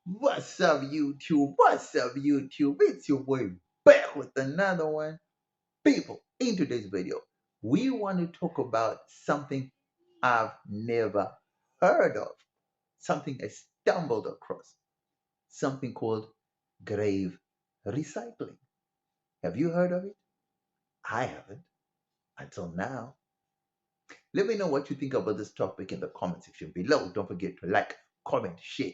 What's up, YouTube? What's up, YouTube? It's your boy back with another one. People, in today's video, we want to talk about something I've never heard of, something I stumbled across, something called grave recycling. Have you heard of it? I haven't until now. Let me know what you think about this topic in the comment section below. Don't forget to like, comment, share,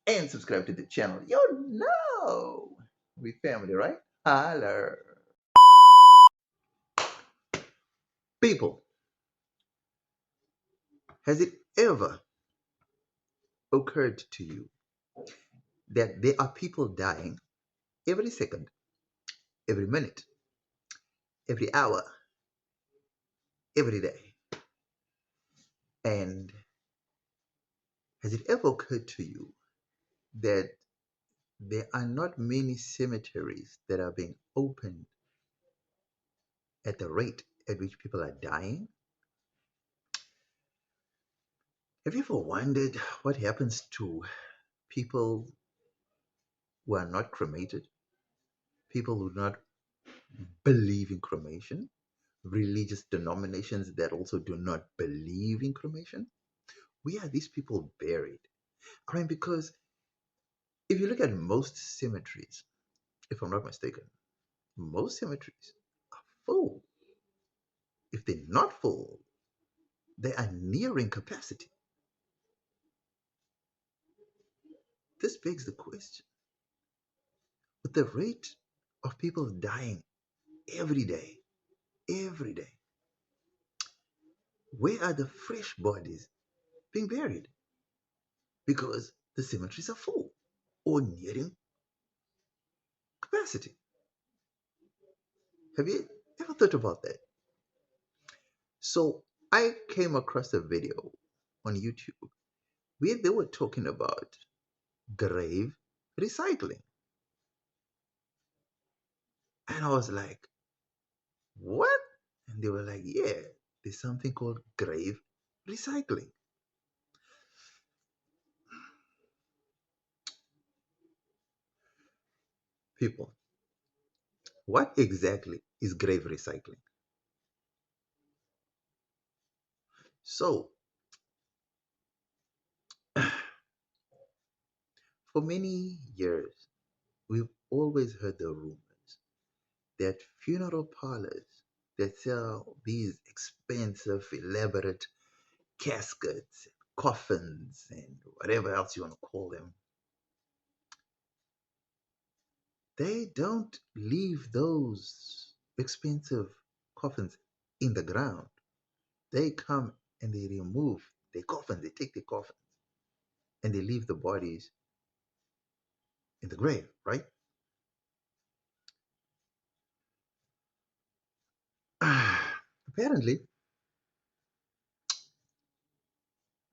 and subscribe to the channel. You know, we family, right? Holler. People, has it ever occurred to you that there are people dying every second, every minute, every hour, every day? And has it ever occurred to you that there are not many cemeteries that are being opened at the rate at which people are dying? Have you ever wondered what happens to people who are not cremated? People who do not believe in cremation? Religious denominations that also do not believe in cremation? Where are these people buried? I mean, because if you look at most cemeteries, if I'm not mistaken, most cemeteries are full. If they're not full, they are nearing capacity. This begs the question, with the rate of people dying every day, where are the fresh bodies being buried? Because the cemeteries are full or nearing capacity. Have you ever thought about that? So I came across a video on YouTube where they were talking about grave recycling. And I was like, what? And they were like, yeah, there's something called grave recycling. People, what exactly is grave recycling? So, for many years, we've always heard the rumors that funeral parlors that sell these expensive, elaborate caskets, coffins, and whatever else you want to call them, they don't leave those expensive coffins in the ground. They come and they remove the coffins, they take the coffins, and they leave the bodies in the grave, right? Apparently,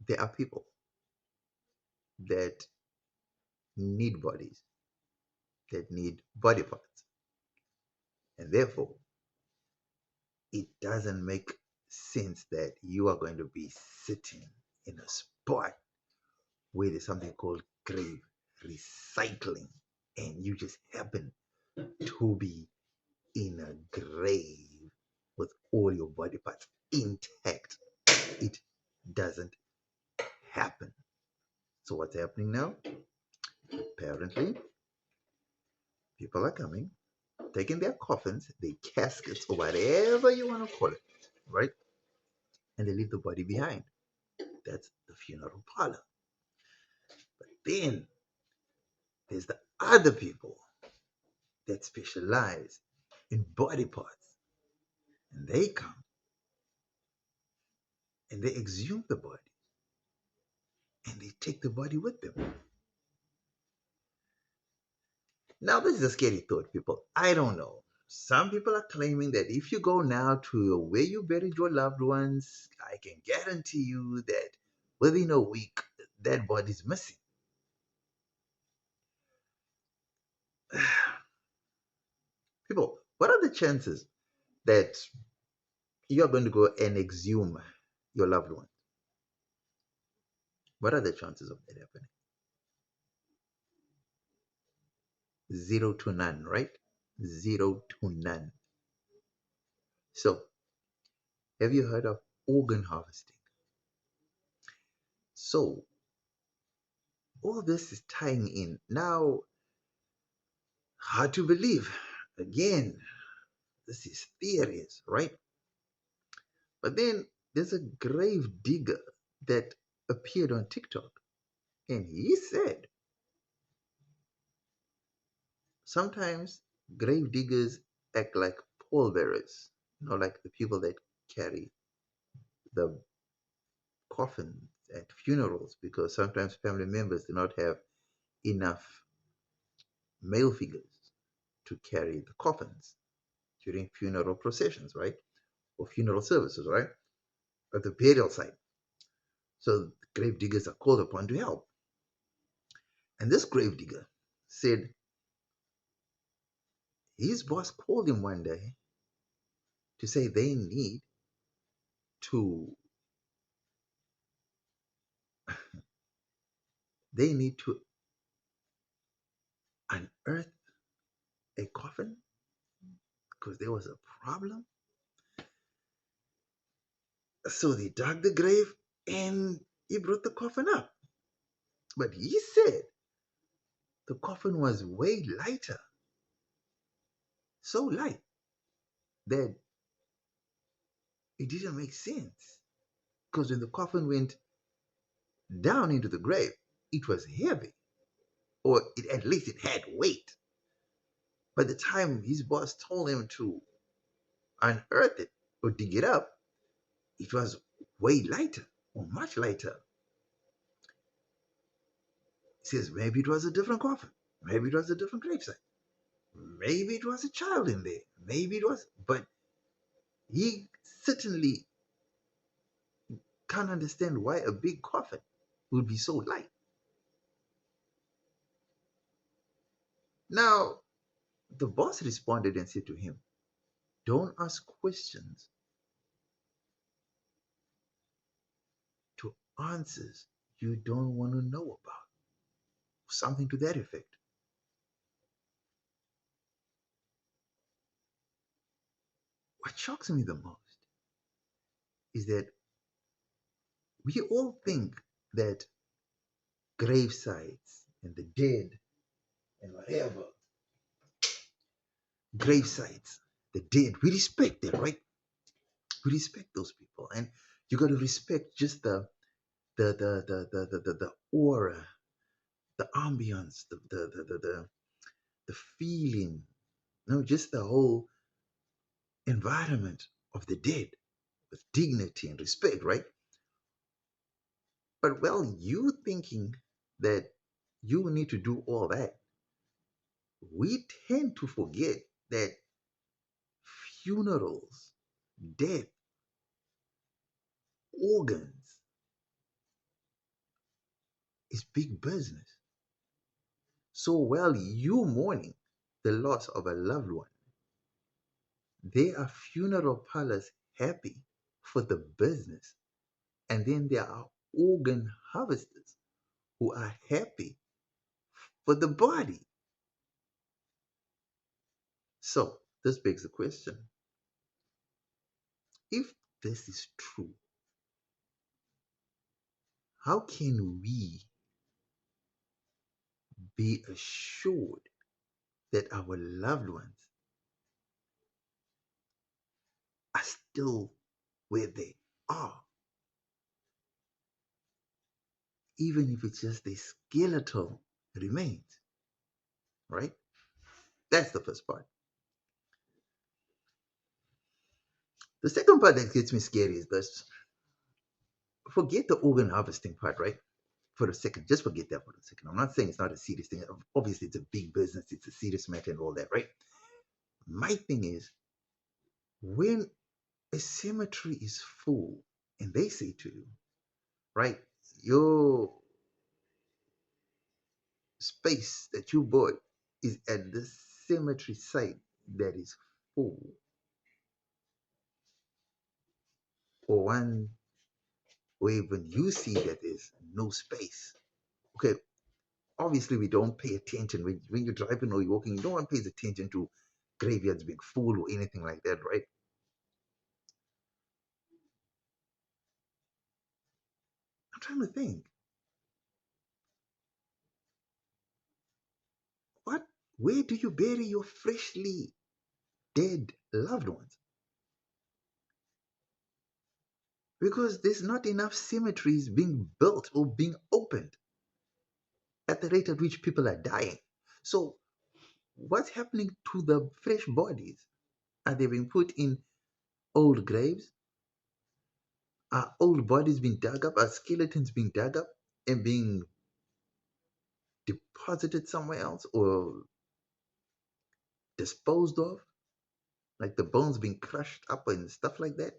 there are people that need bodies, that need body parts, and therefore it doesn't make sense that you are going to be sitting in a spot where there's something called grave recycling, and you just happen to be in a grave with all your body parts intact. It doesn't happen. So what's happening now? Apparently, people are coming, taking their coffins, their caskets, or whatever you want to call it, right? And they leave the body behind. That's the funeral parlor. But then there's the other people that specialize in body parts. And they come and they exhume the body and they take the body with them. Now, this is a scary thought, people. I don't know. Some people are claiming that if you go now to where you buried your loved ones, I can guarantee you that within a week, that body's missing. People, what are the chances that you're going to go and exhume your loved one? What are the chances of that happening? zero to none, right? Zero to none. So, have you heard of organ harvesting? So, all this is tying in. Now, hard to believe. Again, this is theories, right? But then there's a grave digger that appeared on TikTok, and he said sometimes grave diggers act like pallbearers, like the people that carry the coffins at funerals, because sometimes family members do not have enough male figures to carry the coffins during funeral processions, right? Or funeral services, right? At the burial site. So grave diggers are called upon to help. And this grave digger said his boss called him one day to say to they need to unearth a coffin because there was a problem. So they dug the grave and he brought the coffin up. But he said the coffin was way lighter, so light that it didn't make sense. Because when the coffin went down into the grave, it was heavy, or at least it had weight. By the time his boss told him to unearth it or dig it up, it was way lighter or much lighter. He says maybe it was a different coffin, maybe it was a different gravesite, maybe it was a child in there, maybe it was, but he certainly can't understand why a big coffin would be so light. Now, the boss responded and said to him, don't ask questions to answers you don't want to know about. Something to that effect. What shocks me the most is that we all think that grave sites and the dead and whatever, grave sites, the dead, we respect them, right? We respect those people. And you got to respect just the aura, the ambience, the feeling, just the whole environment of the dead with dignity and respect, right? But well, you thinking that you need to do all that, we tend to forget that funerals, death, organs is big business. So while you mourning the loss of a loved one, there are funeral parlors happy for the business. And then there are organ harvesters who are happy for the body. So this begs the question, if this is true, how can we be assured that our loved ones are still where they are, even if it's just a skeletal remains, right? That's the first part. The second part that gets me scary is this: forget the organ harvesting part, right? For a second, just forget that for a second. I'm not saying it's not a serious thing. Obviously, it's a big business, it's a serious matter, and all that, right? My thing is, when a cemetery is full and they say to you, right, your space that you bought is at the cemetery site that is full, or one where even you see that there's no space. Okay, obviously we don't pay attention when you're driving or you're walking. No one pays attention to graveyards being full or anything like that, right? I'm trying to think. What? Where do you bury your freshly dead loved ones? Because there's not enough cemeteries being built or being opened at the rate at which people are dying. So, what's happening to the fresh bodies? Are they being put in old graves? Are old bodies being dug up? Are skeletons being dug up and being deposited somewhere else or disposed of? Like the bones being crushed up and stuff like that?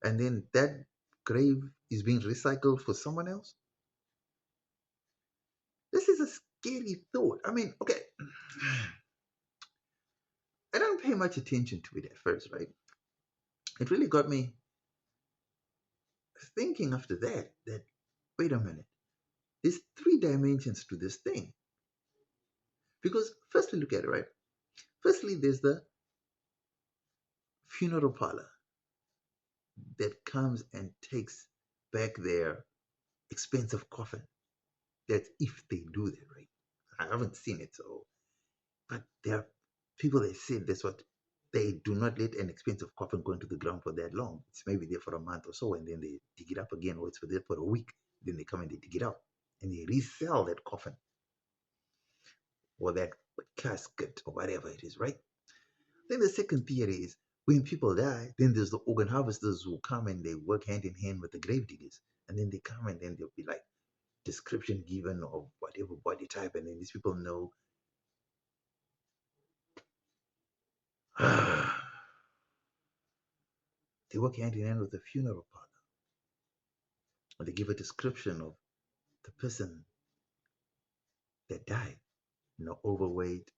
And then that grave is being recycled for someone else? This is a scary thought. I mean, okay, I don't pay much attention to it at first, right? It really got me thinking after that, wait a minute, there's three dimensions to this thing. Because firstly, look at it, right? Firstly, there's the funeral parlor that comes and takes back their expensive coffin. That's if they do that, right? I haven't seen it, so but there are people that say that's what they do not let an expensive coffin go into the ground for that long. It's maybe there for a month or so, and then they dig it up again, or it's for there for a week. Then they come and they dig it out, and they resell that coffin or that casket or whatever it is, right? Then the second theory is when people die, then there's the organ harvesters who come and they work hand in hand with the grave diggers, and then they come and then there'll be like description given of whatever body type, and then these people know. They work hand in hand with the funeral parlor, or they give a description of the person that died, overweight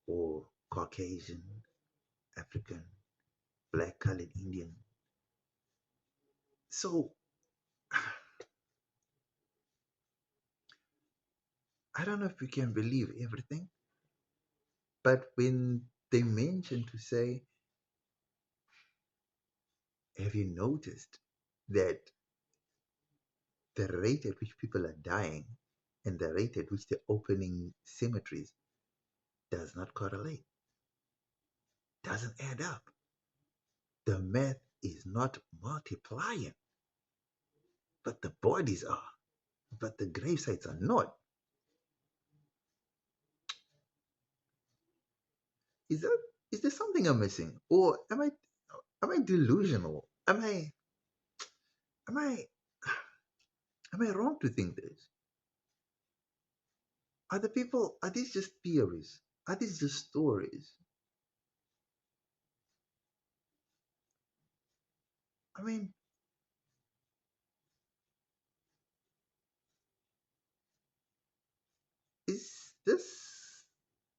or Caucasian, African, black, colored, Indian. So I don't know if we can believe everything, but when they mention to say, have you noticed that the rate at which people are dying and the rate at which they're opening cemeteries does not correlate, doesn't add up. The math is not multiplying, but the bodies are, but the grave sites are not. Is that is there something I'm missing, or am I delusional? Am I am I wrong to think this? Are these just theories? Are these just stories? I mean, is this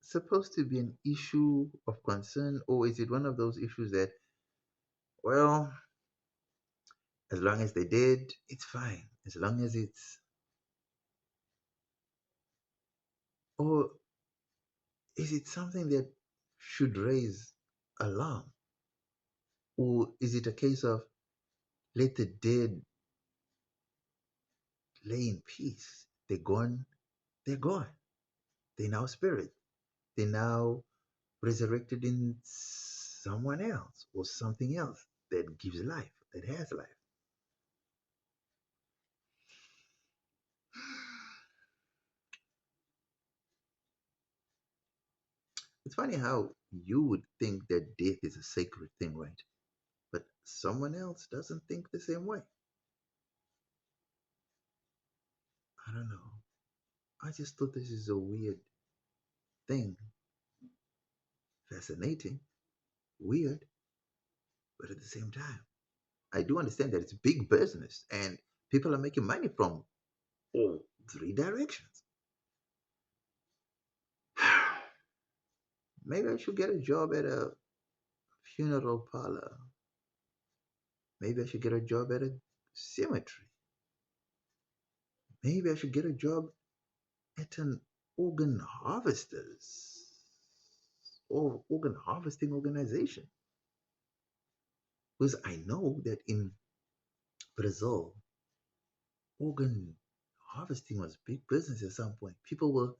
supposed to be an issue of concern, or is it one of those issues that, well, as long as they did, it's fine. As long as it's, or is it something that should raise alarm? Or is it a case of let the dead lay in peace? They're gone, they're gone. They're now spirit. They're now resurrected in someone else or something else that gives life, that has life. It's funny how you would think that death is a sacred thing, right? But someone else doesn't think the same way. I don't know. I just thought this is a weird thing. Fascinating, weird, but at the same time, I do understand that it's big business and people are making money from all three directions. Maybe I should get a job at a funeral parlor. Maybe I should get a job at a cemetery. Maybe I should get a job at an organ harvesters or organ harvesting organization. Because I know that in Brazil, organ harvesting was big business at some point. People were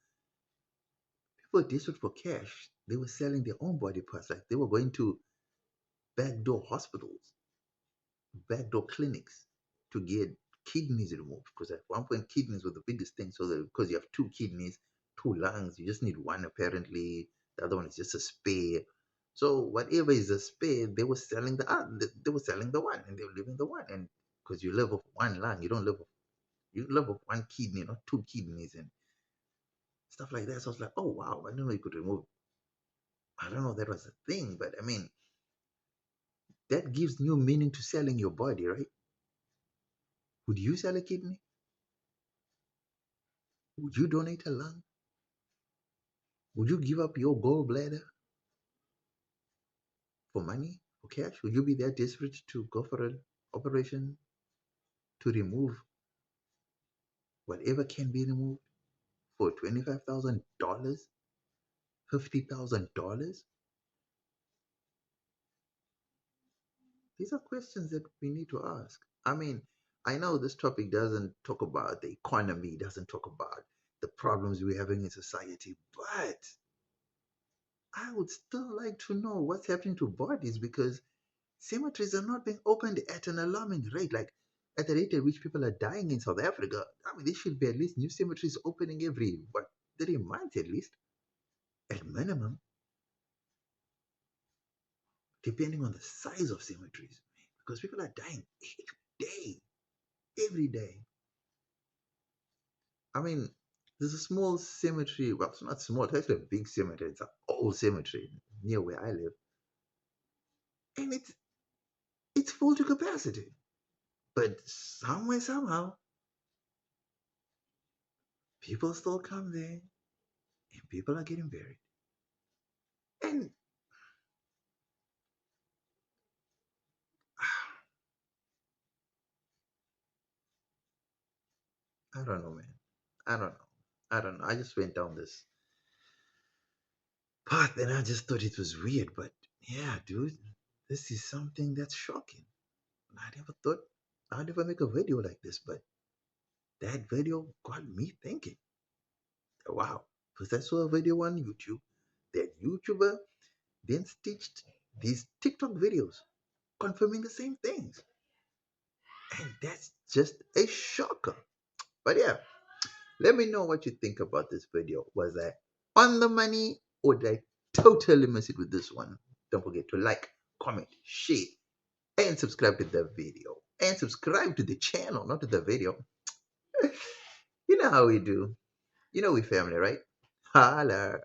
desperate for cash. They were selling their own body parts. Like they were going to backdoor hospitals, backdoor clinics to get kidneys removed. Because at one point, kidneys were the biggest thing. So that because you have two kidneys, two lungs, you just need one apparently. The other one is just a spare. So whatever is a spare, they were selling they were selling the one, and they were leaving the one. And because you live off one lung, you live off one kidney, not two kidneys and stuff like that. So I was like, oh wow, I didn't know you could remove. I don't know that was a thing, but I mean that gives new meaning to selling your body, right? Would you sell a kidney? Would you donate a lung? Would you give up your gallbladder for money, for cash? Would you be that desperate to go for an operation to remove whatever can be removed for $25,000, $50,000? These are questions that we need to ask. I mean, I know this topic doesn't talk about the economy, doesn't talk about the problems we're having in society, but I would still like to know what's happening to bodies because cemeteries are not being opened at an alarming rate. Like at the rate at which people are dying in South Africa, I mean, there should be at least new cemeteries opening every, what, 3 months at least, at minimum, depending on the size of cemeteries. Because people are dying day, every day. I mean, there's a small cemetery. Well, it's not small. It's actually a big cemetery. It's an old cemetery near where I live, and it's full to capacity. But somewhere, somehow, people still come there, and people are getting buried. And I don't know, man. I don't know. I don't know. I just went down this path, and I just thought it was weird. But yeah, dude, this is something that's shocking. I never thought I'd ever make a video like this, but that video got me thinking. Wow. Because I saw a video on YouTube. That YouTuber then stitched these TikTok videos confirming the same things. And that's just a shocker. But yeah, let me know what you think about this video. Was I on the money or did I totally miss it with this one? Don't forget to like, comment, share, and subscribe to the video. And subscribe to the channel, not to the video. You know how we do. You know we family, right? Holla.